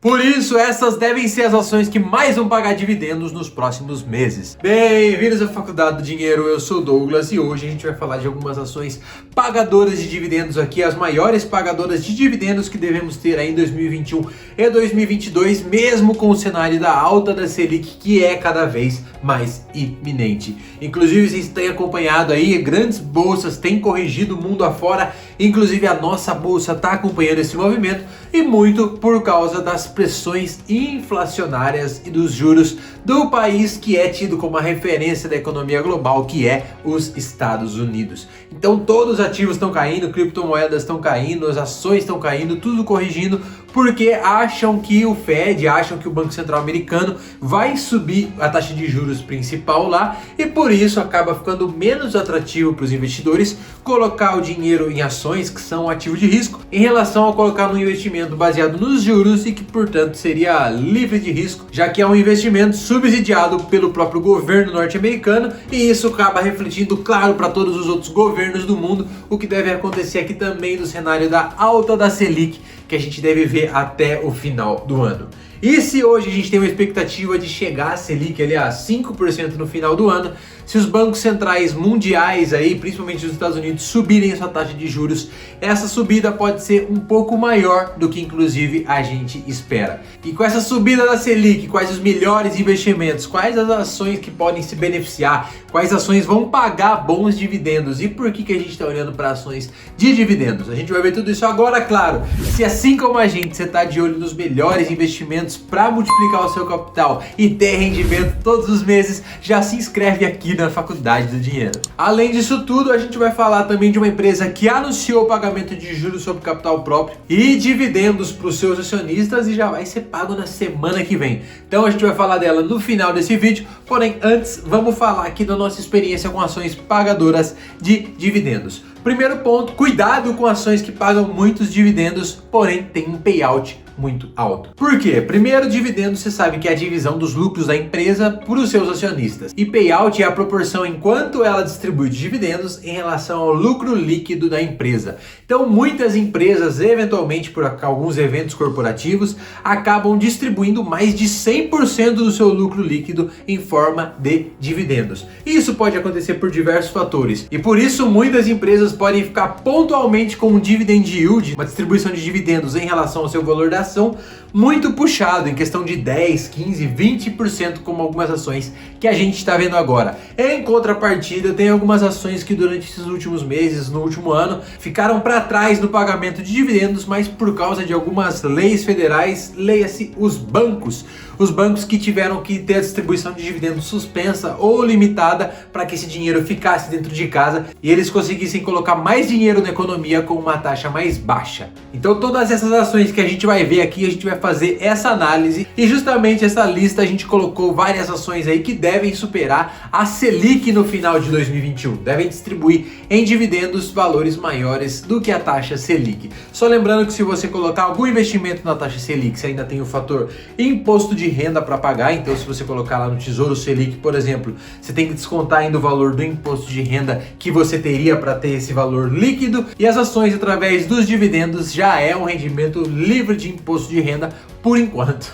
Por isso, essas devem ser as ações que mais vão pagar dividendos nos próximos meses. Bem-vindos à Faculdade do Dinheiro, eu sou o Douglas e hoje a gente vai falar de algumas ações pagadoras de dividendos aqui, as maiores pagadoras de dividendos que devemos ter aí em 2021 e 2022, mesmo com o cenário da alta da Selic, que é cada vez mais iminente. Inclusive, vocês têm acompanhado aí, grandes bolsas têm corrigido o mundo afora, inclusive a nossa bolsa está acompanhando esse movimento e muito por causa das pressões inflacionárias e dos juros do país que é tido como a referência da economia global, que é os Estados Unidos. Então todos os ativos estão caindo, criptomoedas estão caindo, as ações estão caindo, tudo corrigindo, porque acham que o Fed, acham que o Banco Central americano vai subir a taxa de juros principal lá e por isso acaba ficando menos atrativo para os investidores colocar o dinheiro em ações, que são ativos de risco, em relação a colocar no investimento baseado nos juros e que, portanto, seria livre de risco, já que é um investimento subsidiado pelo próprio governo norte-americano e isso acaba refletindo, claro, para todos os outros governos do mundo, o que deve acontecer aqui também no cenário da alta da Selic, que a gente deve ver até o final do ano. E se hoje a gente tem uma expectativa de chegar a Selic ali a 5% no final do ano, se os bancos centrais mundiais aí, principalmente os Estados Unidos, subirem essa taxa de juros, essa subida pode ser um pouco maior do que inclusive a gente espera. E com essa subida da Selic, quais os melhores investimentos, quais as ações que podem se beneficiar, quais ações vão pagar bons dividendos e por que a gente está olhando para ações de dividendos? A gente vai ver tudo isso agora, claro. Se assim como a gente, você está de olho nos melhores investimentos para multiplicar o seu capital e ter rendimento todos os meses, já se inscreve aqui na Faculdade do Dinheiro. Além disso tudo, a gente vai falar também de uma empresa que anunciou o pagamento de juros sobre capital próprio e dividendos para os seus acionistas e já vai ser pago na semana que vem. Então a gente vai falar dela no final desse vídeo, porém antes vamos falar aqui da nossa experiência com ações pagadoras de dividendos. Primeiro ponto, cuidado com ações que pagam muitos dividendos, porém tem um payout muito alto. Por quê? Primeiro, dividendo, você sabe que é a divisão dos lucros da empresa para os seus acionistas. E payout é a proporção em quanto ela distribui de dividendos em relação ao lucro líquido da empresa. Então, muitas empresas, eventualmente por alguns eventos corporativos, acabam distribuindo mais de 100% do seu lucro líquido em forma de dividendos. Isso pode acontecer por diversos fatores. E por isso, muitas empresas podem ficar pontualmente com um dividend yield, uma distribuição de dividendos em relação ao seu valor da ação, muito puxado, em questão de 10, 15, 20%, como algumas ações que a gente está vendo agora. Em contrapartida, tem algumas ações que durante esses últimos meses, no último ano, ficaram para trás no pagamento de dividendos, mas por causa de algumas leis federais, leia-se os bancos que tiveram que ter a distribuição de dividendos suspensa ou limitada para que esse dinheiro ficasse dentro de casa e eles conseguissem colocar mais dinheiro na economia com uma taxa mais baixa. Então todas essas ações que a gente vai ver aqui, a gente vai fazer essa análise e justamente essa lista a gente colocou várias ações aí que devem superar a Selic no final de 2021, devem distribuir em dividendos valores maiores do que a taxa Selic. Só lembrando que se você colocar algum investimento na taxa Selic, você ainda tem o fator imposto de renda para pagar, então se você colocar lá no Tesouro Selic, por exemplo, você tem que descontar ainda o valor do imposto de renda que você teria para ter esse valor líquido, e as ações através dos dividendos já é um rendimento livre de imposto de renda por enquanto.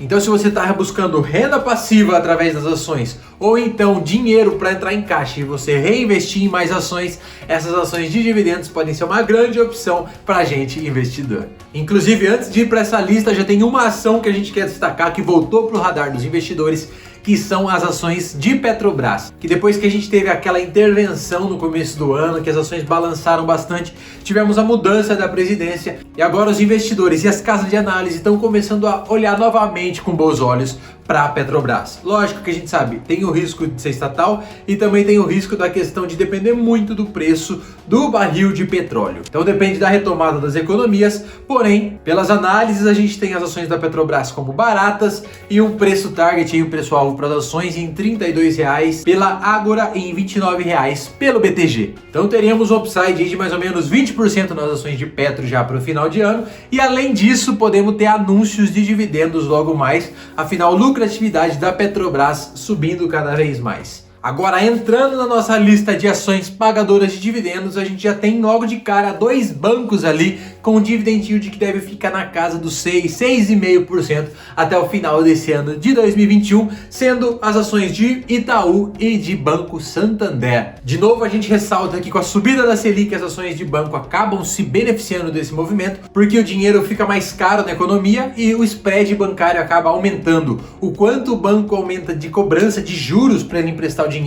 Então se você está buscando renda passiva através das ações ou então dinheiro para entrar em caixa e você reinvestir em mais ações, essas ações de dividendos podem ser uma grande opção para a gente investidor. Inclusive, antes de ir para essa lista, já tem uma ação que a gente quer destacar que voltou para o radar dos investidores, que são as ações de Petrobras, que depois que a gente teve aquela intervenção no começo do ano, que as ações balançaram bastante, tivemos a mudança da presidência e agora os investidores e as casas de análise estão começando a olhar novamente com bons olhos para a Petrobras. Lógico que a gente sabe, tem o risco de ser estatal e também tem o risco da questão de depender muito do preço do barril de petróleo. Então depende da retomada das economias, porém, pelas análises a gente tem as ações da Petrobras como baratas e um preço target e um preço-alvo para as ações em R$ 32,00 pela Ágora e em R$ 29,00 pelo BTG. Então teríamos um upside de mais ou menos 20% nas ações de Petro já para o final de ano e além disso podemos ter anúncios de dividendos logo mais, afinal lucratividade da Petrobras subindo cada vez mais. Agora, entrando na nossa lista de ações pagadoras de dividendos, a gente já tem logo de cara dois bancos ali com dividend yield que deve ficar na casa dos 6,5% até o final desse ano de 2021, sendo as ações de Itaú e de Banco Santander. De novo, a gente ressalta que com a subida da Selic, as ações de banco acabam se beneficiando desse movimento, porque o dinheiro fica mais caro na economia e o spread bancário acaba aumentando. O quanto o banco aumenta de cobrança de juros para ele emprestar o dinheiro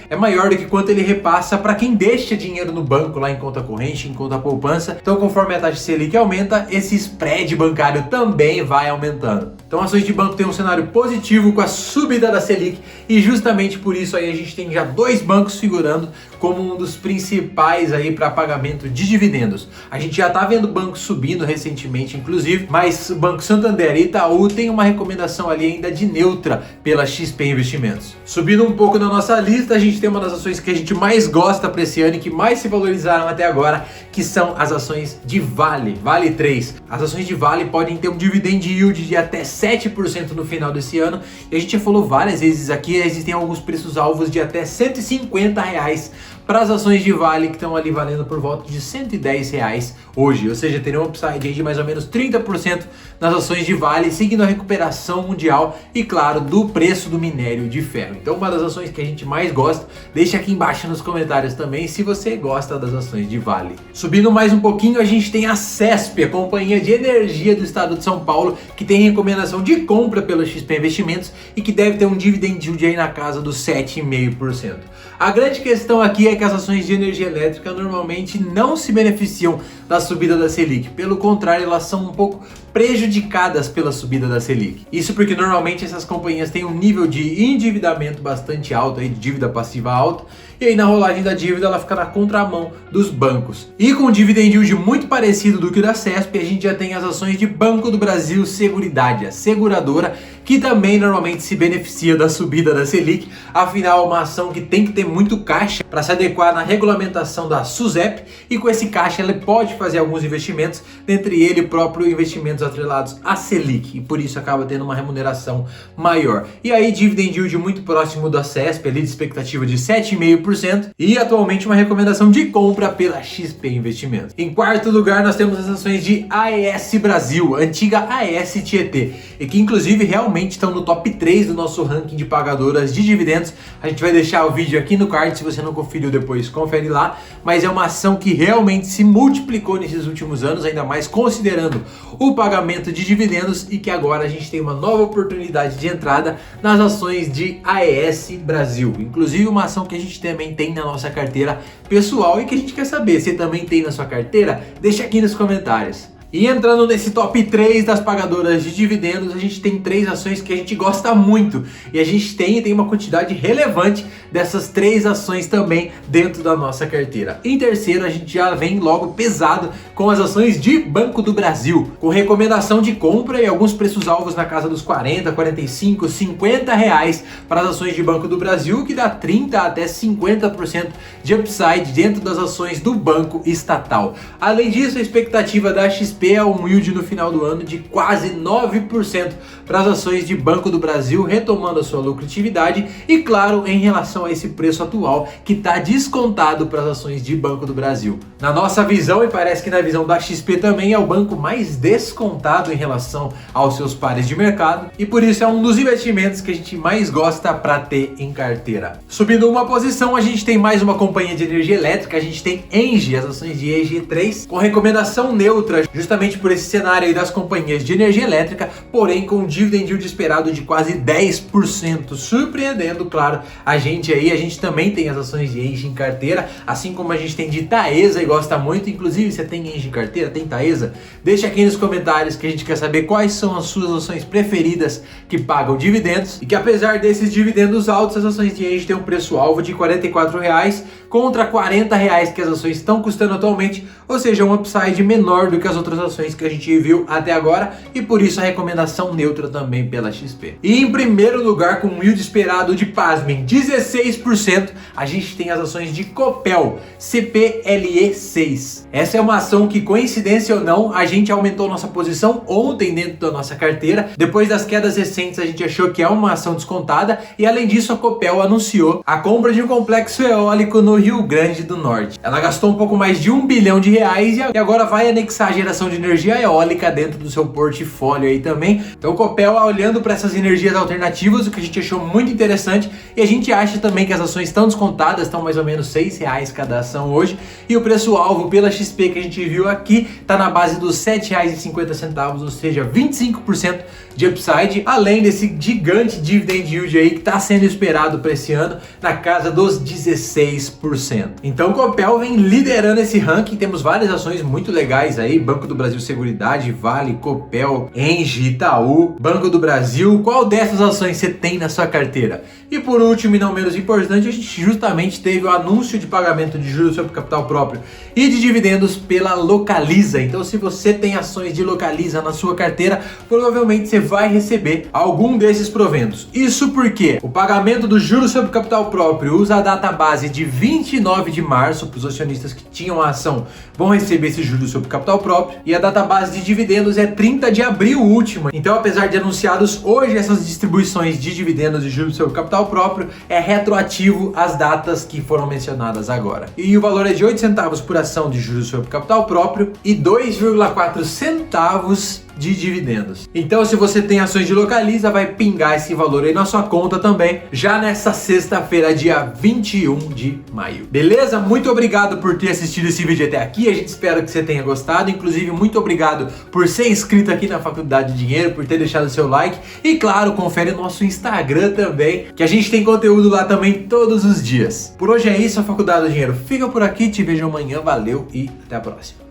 é maior do que quanto ele repassa para quem deixa dinheiro no banco, lá em conta corrente, em conta poupança. Então, conforme a taxa Selic aumenta, esse spread bancário também vai aumentando. Então, ações de banco têm um cenário positivo com a subida da Selic e justamente por isso aí a gente tem já dois bancos figurando como um dos principais aí para pagamento de dividendos. A gente já tá vendo bancos subindo recentemente, inclusive, mas o Banco Santander e Itaú tem uma recomendação ali ainda de neutra pela XP Investimentos. Subindo um pouco na nossa lista, a gente tem uma das ações que a gente mais gosta para esse ano e que mais se valorizaram até agora, que são as ações de Vale 3. As ações de Vale podem ter um dividend yield de até 7% no final desse ano, e a gente já falou várias vezes aqui, existem alguns preços alvos de até R$150 para as ações de Vale que estão ali valendo por volta de R$110 hoje, ou seja, teria um upside de mais ou menos 30% nas ações de Vale, seguindo a recuperação mundial e, claro, do preço do minério de ferro. Então, uma das ações que a gente mais gosta, deixa aqui embaixo nos comentários também se você gosta das ações de Vale. Subindo mais um pouquinho, a gente tem a CESP, a Companhia de Energia do Estado de São Paulo, que tem recomendação de compra pela XP Investimentos e que deve ter um dividend yield aí na casa dos 7,5%. A grande questão aqui é que as ações de energia elétrica normalmente não se beneficiam da subida da Selic. Pelo contrário, elas são um pouco prejudicadas pela subida da Selic. Isso porque normalmente essas companhias têm um nível de endividamento bastante alto, aí, de dívida passiva alta, e aí na rolagem da dívida ela fica na contramão dos bancos. E com um dividend yield muito parecido do que o da CESP, a gente já tem as ações de Banco do Brasil Seguridade, a seguradora, que também normalmente se beneficia da subida da Selic, afinal é uma ação que tem que ter muito caixa para se adequar na regulamentação da SUSEP, e com esse caixa ela pode fazer alguns investimentos, dentre ele próprio investimentos atrelados à Selic, e por isso acaba tendo uma remuneração maior. E aí dividend yield muito próximo da CESP, ali de expectativa de 7,5%, e atualmente uma recomendação de compra pela XP Investimentos. Em quarto lugar nós temos as ações de AES Brasil, antiga AES Tietê, e que inclusive realmente estão no top 3 do nosso ranking de pagadoras de dividendos. A gente vai deixar o vídeo aqui no card, se você não conferiu depois, confere lá, mas é uma ação que realmente se multiplicou nesses últimos anos, ainda mais considerando o pagamento de dividendos, e que agora a gente tem uma nova oportunidade de entrada nas ações de AES Brasil, inclusive uma ação que a gente também tem na nossa carteira pessoal e que a gente quer saber, se também tem na sua carteira? Deixa aqui nos comentários. E entrando nesse top 3 das pagadoras de dividendos, a gente tem 3 ações que a gente gosta muito. E a gente tem uma quantidade relevante dessas 3 ações também dentro da nossa carteira. Em terceiro, a gente já vem logo pesado com as ações de Banco do Brasil, com recomendação de compra e alguns preços alvos na casa dos 40, 45, 50 reais para as ações de Banco do Brasil, que dá 30 até 50% de upside dentro das ações do banco estatal. Além disso, a expectativa da XP é um yield no final do ano de quase 9% para as ações de Banco do Brasil, retomando a sua lucratividade e, claro, em relação a esse preço atual que está descontado para as ações de Banco do Brasil. Na nossa visão, e parece que na visão da XP também, é o banco mais descontado em relação aos seus pares de mercado e por isso é um dos investimentos que a gente mais gosta para ter em carteira. Subindo uma posição, a gente tem mais uma companhia de energia elétrica, a gente tem Engie, as ações de EG3, com recomendação neutra, justamente por esse cenário aí das companhias de energia elétrica, porém com um dividend yield esperado de quase 10%, surpreendendo, claro, a gente aí. A gente também tem as ações de Engie em carteira, assim como a gente tem de Taesa e gosta muito. Inclusive, você tem Engie em carteira, tem Taesa? Deixa aqui nos comentários que a gente quer saber quais são as suas ações preferidas que pagam dividendos, e que apesar desses dividendos altos, as ações de Engie têm um preço-alvo de R$44 contra R$40 que as ações estão custando atualmente, ou seja, um upside menor do que as outras outras ações que a gente viu até agora e por isso a recomendação neutra também pela XP. E em primeiro lugar, com um yield esperado de, pasmem, 16%, a gente tem as ações de Copel, CPLE6. Essa é uma ação que, coincidência ou não, a gente aumentou nossa posição ontem dentro da nossa carteira. Depois das quedas recentes, a gente achou que é uma ação descontada e, além disso, a Copel anunciou a compra de um complexo eólico no Rio Grande do Norte. Ela gastou um pouco mais de R$1 bilhão e agora vai anexar a geração de energia eólica dentro do seu portfólio aí também. Então, a Copel, olhando para essas energias alternativas, o que a gente achou muito interessante, e a gente acha também que as ações estão descontadas, estão mais ou menos R$6 cada ação hoje, e o preço-alvo pela XP que a gente viu aqui está na base dos R$7,50, ou seja, 25% de upside, além desse gigante dividend yield aí que está sendo esperado para esse ano na casa dos 16%. Então, Copel vem liderando esse ranking, temos várias ações muito legais aí, Banco do Brasil Seguridade, Vale, Copel, Engie, Itaú, Banco do Brasil. Qual dessas ações você tem na sua carteira? E por último e não menos importante, a gente justamente teve o anúncio de pagamento de juros sobre capital próprio e de dividendos pela Localiza. Então, se você tem ações de Localiza na sua carteira, provavelmente você vai receber algum desses proventos. Isso porque o pagamento do juros sobre capital próprio usa a data base de 29 de março, para os acionistas que tinham a ação vão receber esse juros sobre capital próprio, e a data base de dividendos é 30 de abril última. Então, apesar de anunciados hoje essas distribuições de dividendos e juros sobre capital próprio, é retroativo às datas que foram mencionadas agora. E o valor é de 8 centavos por ação de juros sobre capital próprio e 2,4 centavos de dividendos. Então, se você tem ações de Localiza, vai pingar esse valor aí na sua conta também, já nessa sexta-feira, dia 21 de maio. Beleza? Muito obrigado por ter assistido esse vídeo até aqui, a gente espera que você tenha gostado, inclusive muito obrigado por ser inscrito aqui na Faculdade de Dinheiro, por ter deixado seu like e, claro, confere o nosso Instagram também, que a gente tem conteúdo lá também todos os dias. Por hoje é isso, a Faculdade do Dinheiro fica por aqui, te vejo amanhã, valeu e até a próxima.